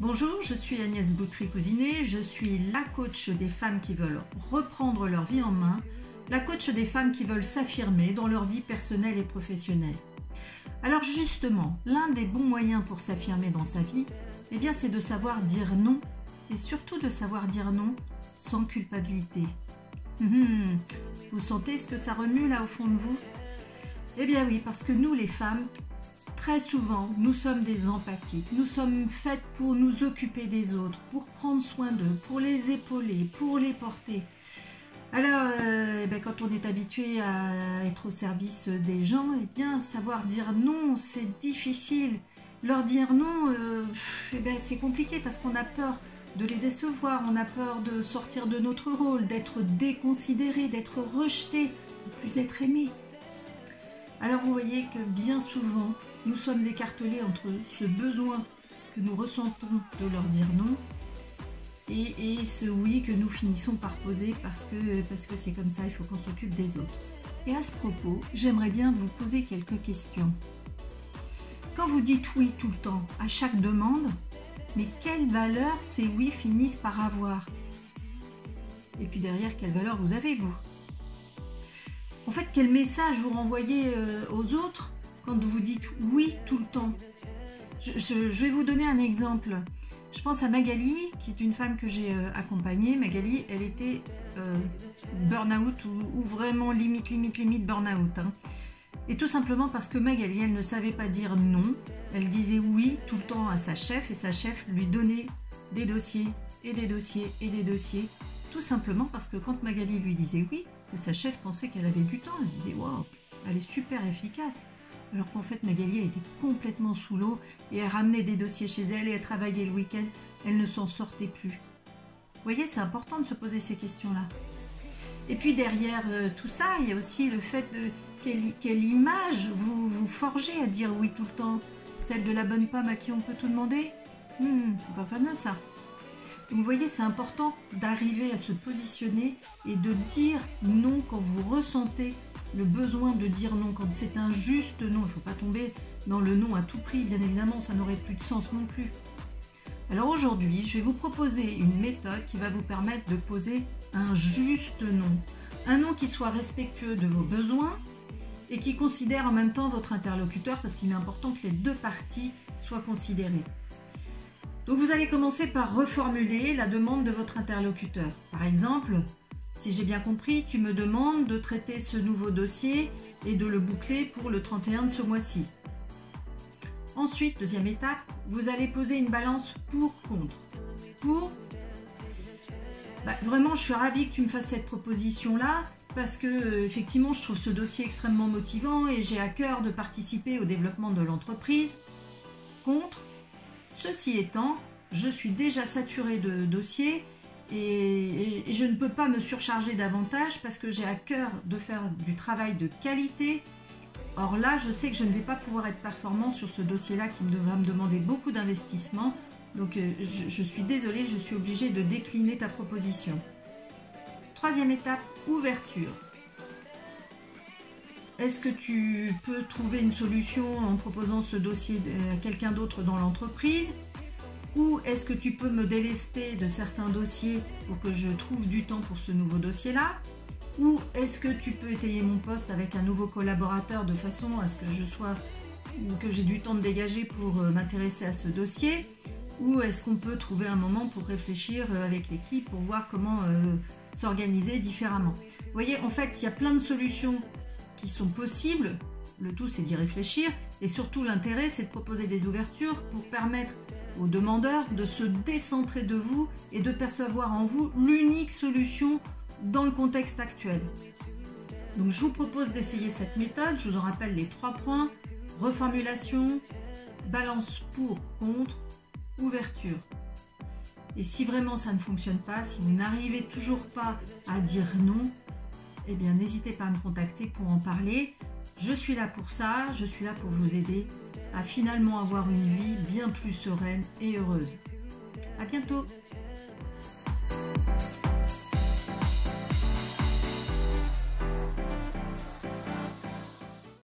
Bonjour, je suis Agnès Boutry-Cousinet, je suis la coach des femmes qui veulent reprendre leur vie en main, la coach des femmes qui veulent s'affirmer dans leur vie personnelle et professionnelle. Alors justement, l'un des bons moyens pour s'affirmer dans sa vie, eh bien c'est de savoir dire non, et surtout de savoir dire non sans culpabilité. Vous sentez ce que ça remue là au fond de vous? Eh bien oui, parce que nous les femmes, très souvent, nous sommes des empathiques. Nous sommes faites pour nous occuper des autres, pour prendre soin d'eux, pour les épauler, pour les porter. Alors, quand on est habitué à être au service des gens, eh bien, savoir dire non, c'est difficile. Leur dire non, c'est compliqué parce qu'on a peur de les décevoir, on a peur de sortir de notre rôle, d'être déconsidéré, d'être rejeté, de ne plus être aimé. Alors vous voyez que bien souvent, nous sommes écartelés entre ce besoin que nous ressentons de leur dire non et ce oui que nous finissons par poser parce que c'est comme ça, il faut qu'on s'occupe des autres. Et à ce propos, j'aimerais bien vous poser quelques questions. Quand vous dites oui tout le temps, à chaque demande, mais quelle valeur ces oui finissent par avoir? Et puis derrière, quelle valeur vous avez vous? En fait, quel message vous renvoyez aux autres quand vous dites oui tout le temps? Je vais vous donner un exemple. Je pense à Magali, qui est une femme que j'ai accompagnée. Magali, elle était burn-out ou vraiment limite burn-out. Et tout simplement parce que Magali, elle ne savait pas dire non. Elle disait oui tout le temps à sa chef et sa chef lui donnait des dossiers et des dossiers et des dossiers. Tout simplement parce que quand Magali lui disait oui, que sa chef pensait qu'elle avait du temps. Elle disait waouh, elle est super efficace. Alors qu'en fait, Magali, elle était complètement sous l'eau et elle ramenait des dossiers chez elle et elle travaillait le week-end. Elle ne s'en sortait plus. Vous voyez, c'est important de se poser ces questions-là. Et puis derrière tout ça, il y a aussi le fait de quelle image vous forgez à dire oui tout le temps. Celle de la bonne pomme à qui on peut tout demander? C'est pas fameux ça. Donc vous voyez, c'est important d'arriver à se positionner et de dire non quand vous ressentez le besoin de dire non, quand c'est un juste non. Il ne faut pas tomber dans le non à tout prix, bien évidemment, ça n'aurait plus de sens non plus. Alors aujourd'hui, je vais vous proposer une méthode qui va vous permettre de poser un juste non. Un non qui soit respectueux de vos besoins et qui considère en même temps votre interlocuteur, parce qu'il est important que les deux parties soient considérées. Donc vous allez commencer par reformuler la demande de votre interlocuteur. Par exemple, si j'ai bien compris, tu me demandes de traiter ce nouveau dossier et de le boucler pour le 31 de ce mois-ci. Ensuite, deuxième étape, vous allez poser une balance pour-contre. Pour, vraiment, je suis ravie que tu me fasses cette proposition-là parce que effectivement, je trouve ce dossier extrêmement motivant et j'ai à cœur de participer au développement de l'entreprise. Contre, ceci étant, je suis déjà saturée de dossiers et je ne peux pas me surcharger davantage parce que j'ai à cœur de faire du travail de qualité. Or là, je sais que je ne vais pas pouvoir être performant sur ce dossier-là qui va me demander beaucoup d'investissement. Donc je suis désolée, je suis obligée de décliner ta proposition. Troisième étape, ouverture. Est-ce que tu peux trouver une solution en proposant ce dossier à quelqu'un d'autre dans l'entreprise? Ou est-ce que tu peux me délester de certains dossiers pour que je trouve du temps pour ce nouveau dossier-là? Ou est-ce que tu peux étayer mon poste avec un nouveau collaborateur de façon à ce que que j'ai du temps de dégager pour m'intéresser à ce dossier? Ou est-ce qu'on peut trouver un moment pour réfléchir avec l'équipe pour voir comment s'organiser différemment? Vous voyez, en fait, il y a plein de solutions qui sont possibles. Le tout, c'est d'y réfléchir. Et surtout, l'intérêt, c'est de proposer des ouvertures pour permettre aux demandeurs de se décentrer de vous et de percevoir en vous l'unique solution dans le contexte actuel. Donc, je vous propose d'essayer cette méthode. Je vous en rappelle les 3 points. Reformulation, balance pour-contre, ouverture. Et si vraiment ça ne fonctionne pas, si vous n'arrivez toujours pas à dire non, eh bien n'hésitez pas à me contacter pour en parler. Je suis là pour ça, je suis là pour vous aider à finalement avoir une vie bien plus sereine et heureuse. À bientôt!